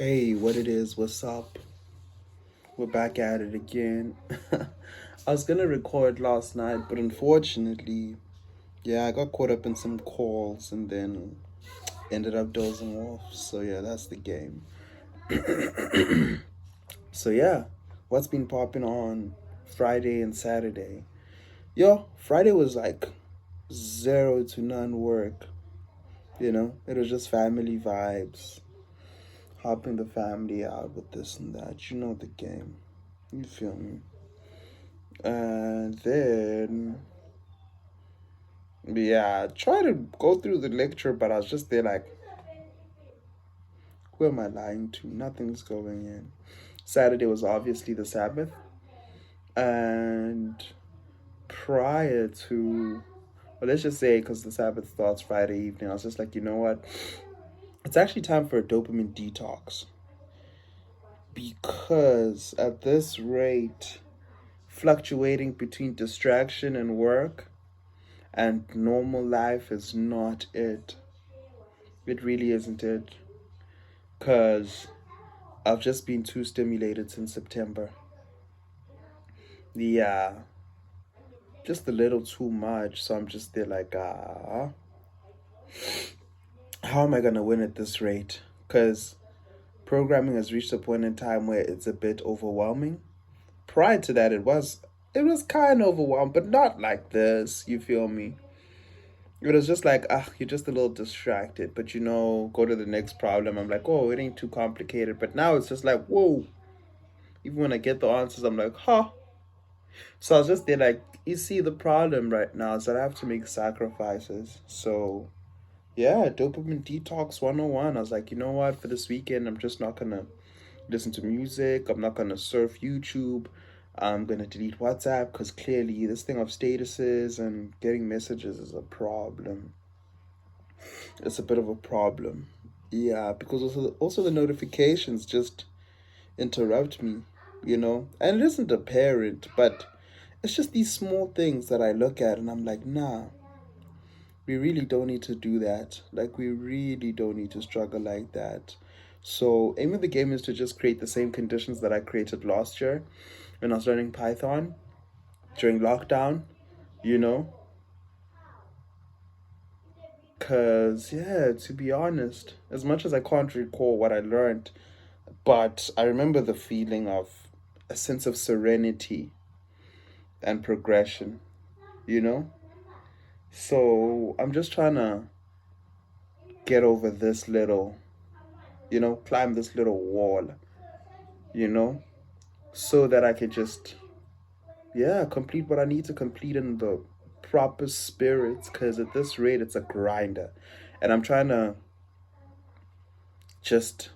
Hey, what it is, what's up? We're back at it again. I was gonna record last night, but unfortunately, yeah, I got caught up in some calls and then ended up dozing off. So, yeah, that's the game. So, yeah, what's been popping on Friday and Saturday? Yo, Friday was like zero to none work. It was just family vibes, helping the family out with this and that. You know the game. You feel me? And then, yeah, I tried to go through the lecture, but I was just there like, who am I lying to? Nothing's going in. Saturday was obviously the Sabbath. And prior to, well, let's just say, because the Sabbath starts Friday evening, I was just like, you know what? It's actually time for a dopamine detox. Because at this rate, fluctuating between distraction and work and normal life is not it. It really isn't it. Because I've just been too stimulated since September. Yeah, just a little too much. So I'm just there like, how am I going to win at this rate? Because programming has reached a point in time where it's a bit overwhelming. Prior to that, it was kind of overwhelmed, but not like this. You feel me? It was just like, you're just a little distracted, but go to the next problem. I'm like, oh, it ain't too complicated. But now it's just like, whoa. Even when I get the answers, I'm like, huh. So I was just there like, you see, the problem right now is that I have to make sacrifices. So, yeah, dopamine detox 101. I was like, you know what? For this weekend, I'm just not going to listen to music. I'm not going to surf YouTube. I'm going to delete WhatsApp because clearly this thing of statuses and getting messages is a problem. It's a bit of a problem. Yeah, because also the notifications just interrupt me, And it isn't apparent, but it's just these small things that I look at and I'm like, nah, we really don't need to do that. Like, we really don't need to struggle like that. So, aim of the game is to just create the same conditions that I created last year when I was learning Python during lockdown, you know? Because, yeah, to be honest, as much as I can't recall what I learned, but I remember the feeling of a sense of serenity and you know? So I'm just trying to get over this little, climb this little wall, you know, so that I could just, yeah, complete what I need to complete in the proper spirits. Because at this rate, it's a grinder. And I'm trying to just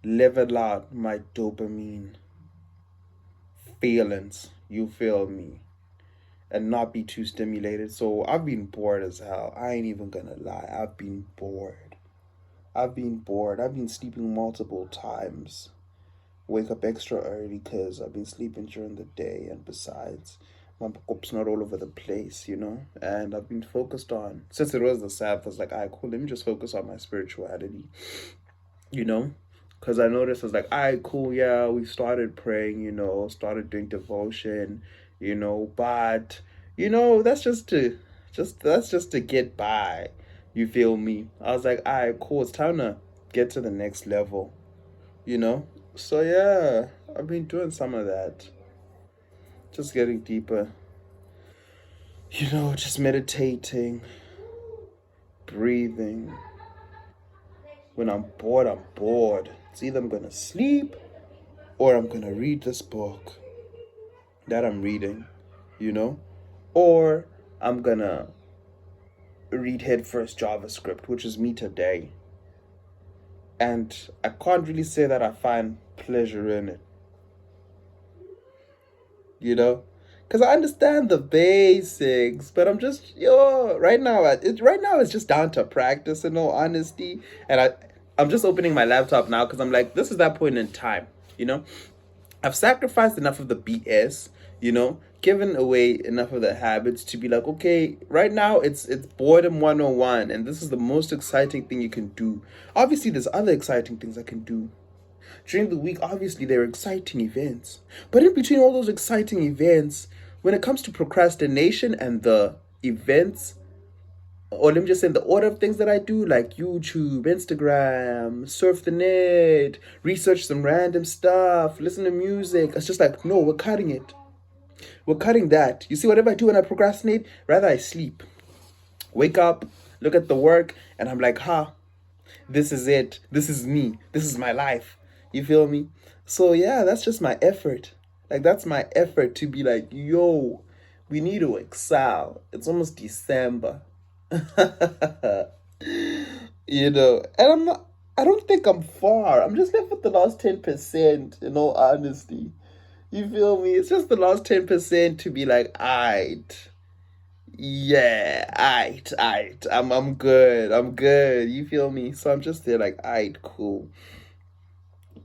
level out my dopamine feelings, you feel me? And not be too stimulated. So I've been bored as hell. I ain't even gonna lie. I've been bored. I've been bored. I've been sleeping multiple times. Wake up extra early because I've been sleeping during the day. And besides, my bookup's not all over the place, And I've been focused on, since it was the Sabbath, I was like, all right, cool, let me just focus on my spirituality, you know? Because I noticed I was like, all right, cool, yeah, we started praying, started doing devotion, but, that's just to get by. You feel me? I was like, all right, cool, it's time to get to the next level, you know? So yeah, I've been doing some of that. Just getting deeper. Just meditating, breathing. When I'm bored, I'm bored. It's either I'm gonna sleep or I'm gonna read this book that I'm reading, you know? Or I'm gonna read headfirst JavaScript, which is me today. And I can't really say that I find pleasure in it, you know? Because I understand the basics, but I'm just, right now it's just down to practice, in all honesty. And I'm just opening my laptop now because I'm like, this is that point in time, you know? I've sacrificed enough of the BS, given away enough of the habits to be like, okay, right now it's boredom 101, and this is the most exciting thing you can do. Obviously, there's other exciting things I can do, During the week, obviously, there are exciting events. But in between all those exciting events, when it comes to procrastination and the events, or let me just say the order of things that I do, like YouTube, Instagram, surf the net, research some random stuff, listen to music, it's just like, no, we're cutting it. We're cutting that. You see, whatever I do when I procrastinate, rather I sleep. Wake up, look at the work, and I'm like, this is it. This is me. This is my life. You feel me? So yeah, that's just my effort. Like that's my effort to be like, yo, we need to excel. It's almost December. And I don't think I'm far. I'm just left with the last 10%, in all honesty. You feel me? It's just the last 10% to be like, alright. Yeah, aight. I'm good. I'm good. You feel me? So I'm just there like, aight, cool.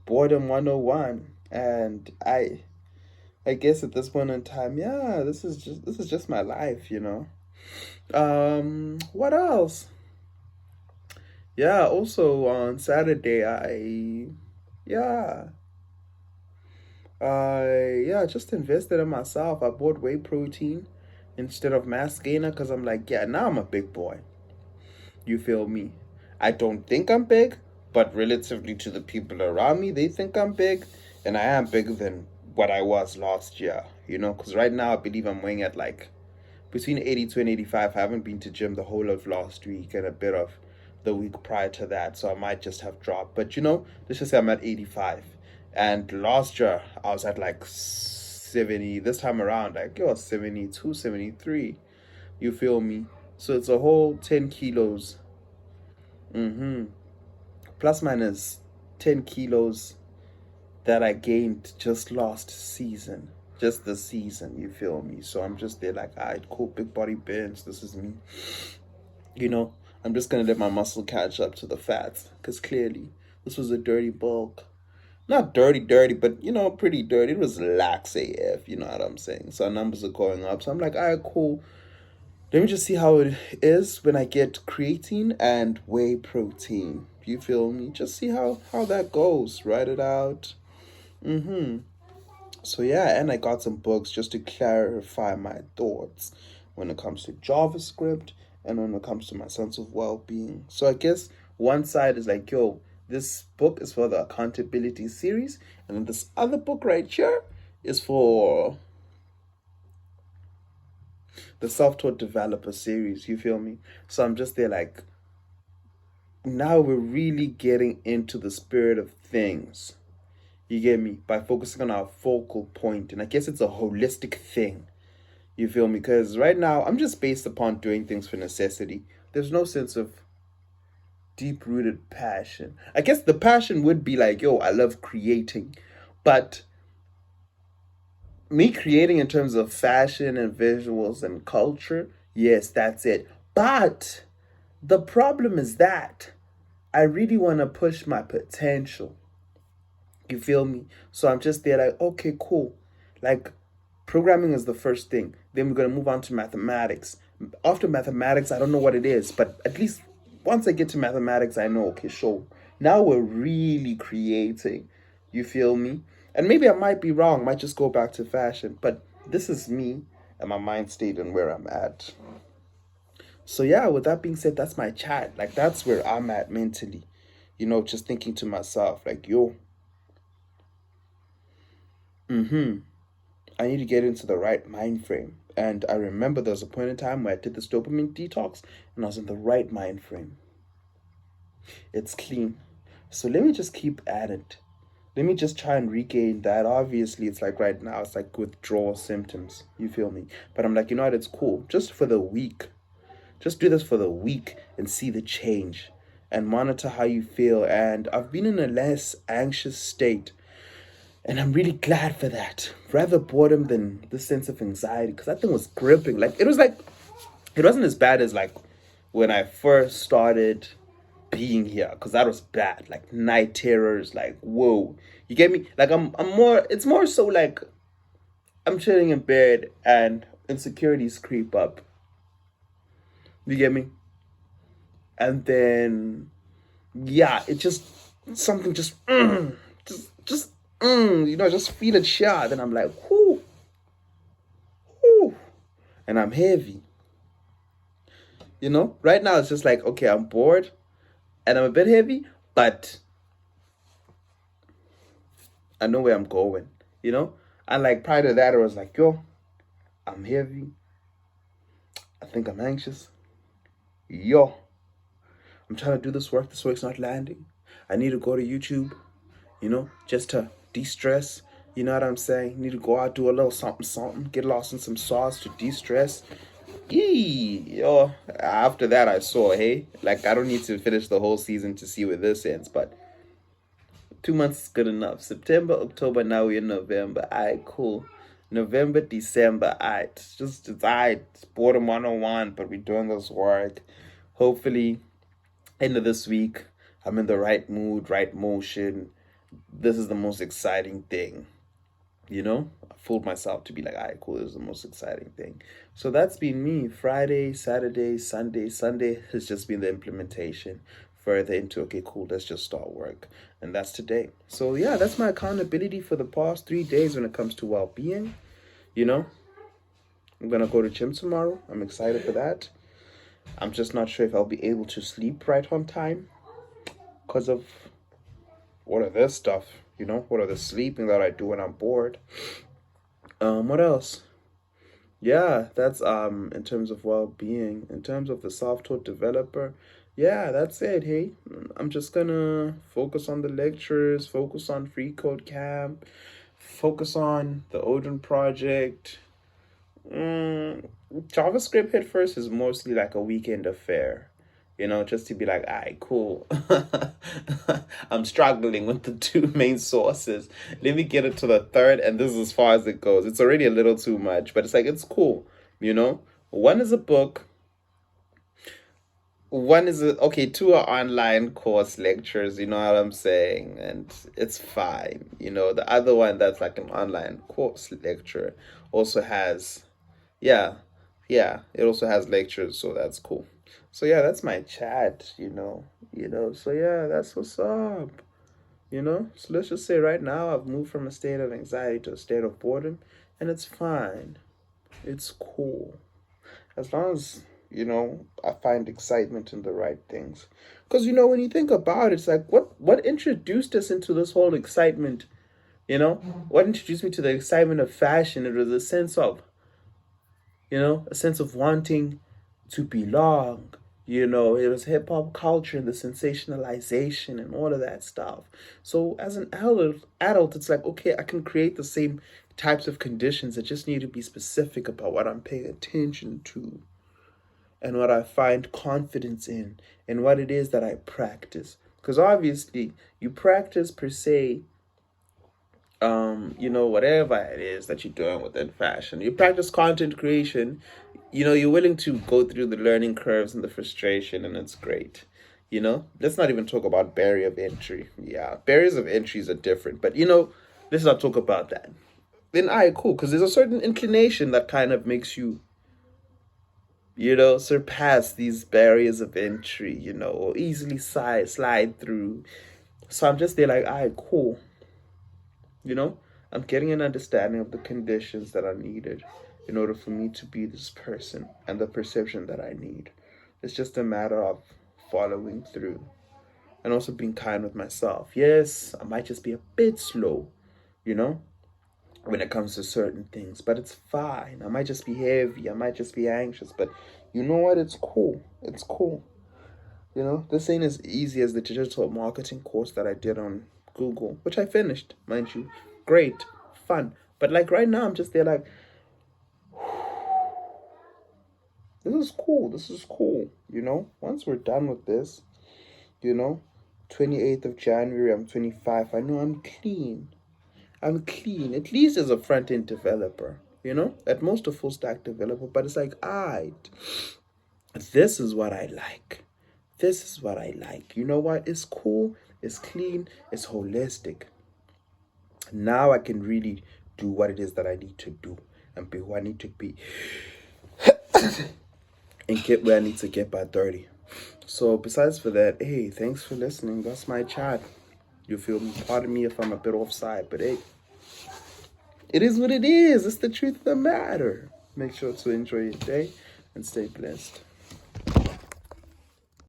Boredom 101. And I guess at this point in time, yeah, this is just my life. What else? Yeah, also on Saturday yeah, I just invested in myself. I bought whey protein instead of mass gainer because I'm like, yeah, now I'm a big boy. You feel me? I don't think I'm big, but relatively to the people around me, they think I'm big, and I am bigger than what I was last year, because right now I believe I'm weighing at like between 82 and 85. I haven't been to gym the whole of last week and a bit of the week prior to that, so I might just have dropped. But let's just say I'm at 85. And last year I was at like 70. This time around, like, 72, 73. You feel me? So it's a whole 10 kilos. Mm-hmm. Plus minus 10 kilos that I gained just last season. Just the season, you feel me? So I'm just there like, alright, cool, big body bench. This is me. I'm just gonna let my muscle catch up to the fats. Because clearly, this was a dirty bulk. Not dirty, dirty, but pretty dirty. It was lax AF, you know what I'm saying? So our numbers are going up. So I'm like, alright, cool. Let me just see how it is when I get creatine and whey protein. You feel me? Just see how that goes. Write it out. So yeah, and I got some books just to clarify my thoughts when it comes to JavaScript and when it comes to my sense of well-being. So I guess one side is like, yo, this book is for the accountability series, and then this other book right here is for the self-taught developer series. You feel me? So I'm just there like, now we're really getting into the spirit of things. You get me? By focusing on our focal point. And I guess it's a holistic thing. You feel me? Because right now, I'm just based upon doing things for necessity. There's no sense of deep-rooted passion. I guess the passion would be like, yo, I love creating. But me creating in terms of fashion and visuals and culture, yes, that's it. But the problem is that I really want to push my potential. You feel me? So I'm just there like, okay, cool. Like, programming is the first thing. Then we're going to move on to mathematics. After mathematics, I don't know what it is, but at least once I get to mathematics, I know, okay, sure. Now we're really creating. You feel me? And maybe I might be wrong, might just go back to fashion, but this is me and my mind state and where I'm at. So yeah, with that being said, that's my chat. Like, that's where I'm at mentally. Just thinking to myself, like, yo, I need to get into the right mind frame. And I remember there was a point in time where I did this dopamine detox and I was in the right mind frame. It's clean. So let me just keep at it. Let me just try and regain that. Obviously, it's like right now, it's like withdrawal symptoms. You feel me? But I'm like, you know what? It's cool. Just for the week. Just do this for the week and see the change and monitor how you feel. And I've been in a less anxious state. And I'm really glad for that. Rather boredom than this sense of anxiety. Because that thing was gripping. It wasn't as bad as like when I first started being here. Because that was bad. Like night terrors. Like, whoa. You get me? Like it's more so like I'm chilling in bed and insecurities creep up. You get me? And then, yeah, it just, something just just feel it shot. Then I'm like, whoo, whoo, and I'm heavy. Right now it's just like, okay, I'm bored and I'm a bit heavy, but I know where I'm going, you know? And like prior to that, I was like, yo, I'm heavy. I think I'm anxious. Yo, I'm trying to do this work. This work's not landing. I need to go to YouTube, just to de-stress. You know what I'm saying? Need to go out, do a little something, something, get lost in some sauce to de-stress. Yo, after that I saw, hey, like I don't need to finish the whole season to see where this ends, but 2 months is good enough. September, October, now we're in November. Alright, cool. November, December, alright. It's alright. It's boredom 101, but we're doing this work. Hopefully, end of this week, I'm in the right mood, right motion. This is the most exciting thing. I fooled myself to be like, all right, cool, this is the most exciting thing. So that's been me. Friday, Saturday, Sunday. Sunday has just been the implementation further into, okay, cool, let's just start work. And that's today. So yeah, that's my accountability for the past 3 days when it comes to well-being. I'm going to go to gym tomorrow. I'm excited for that. I'm just not sure if I'll be able to sleep right on time because of what are this stuff, what are the sleeping that I do when I'm bored. What else? Yeah, that's in terms of well-being. In terms of the self-taught developer, yeah, that's it. Hey, I'm just gonna focus on the lectures, focus on free code camp, focus on the Odin project. JavaScript hit first is mostly like a weekend affair. Just to be like, all right, cool. I'm struggling with the two main sources. Let me get it to the third, and this is as far as it goes. It's already a little too much, but it's like, it's cool. One is a book. Two are online course lectures, you know what I'm saying? And it's fine. The other one that's like an online course lecture also has, yeah, it also has lectures, so that's cool. So yeah, that's my chat, so yeah, that's what's up, So let's just say right now I've moved from a state of anxiety to a state of boredom, and it's fine. It's cool. As long as, I find excitement in the right things. Because, when you think about it, it's like, what introduced us into this whole excitement, What introduced me to the excitement of fashion? It was a sense of, a sense of wanting to belong. It was hip hop culture and the sensationalization and all of that stuff. So as an adult, it's like, okay, I can create the same types of conditions. I just need to be specific about what I'm paying attention to and what I find confidence in and what it is that I practice. Because obviously you practice per se, whatever it is that you're doing within fashion. You practice content creation, you're willing to go through the learning curves and the frustration, and it's great. Let's not even talk about barrier of entry. Yeah, barriers of entries are different, but let's not talk about that. Then, cool, because there's a certain inclination that kind of makes you, surpass these barriers of entry, or easily slide through. So I'm just there like, cool. I'm getting an understanding of the conditions that are needed in order for me to be this person and the perception that I need. It's just a matter of following through and also being kind with myself. Yes, I might just be a bit slow, when it comes to certain things, but it's fine. I might just be heavy. I might just be anxious, but you know what? It's cool. It's cool. This ain't as easy as the digital marketing course that I did on Google, which I finished, mind you. Great, fun. But like right now, I'm just there like, this is cool. This is cool. Once we're done with this, 28th of January, I'm 25. I know I'm clean. I'm clean. At least as a front-end developer, at most a full-stack developer. But it's like, this is what I like. This is what I like. You know what? It's cool. It's clean. It's holistic. Now I can really do what it is that I need to do and be who I need to be and get where I need to get by 30. So besides for that, hey, thanks for listening. That's my chat. You feel me? Pardon me if I'm a bit offside, but hey, it is what it is. It's the truth of the matter. Make sure to enjoy your day and stay blessed.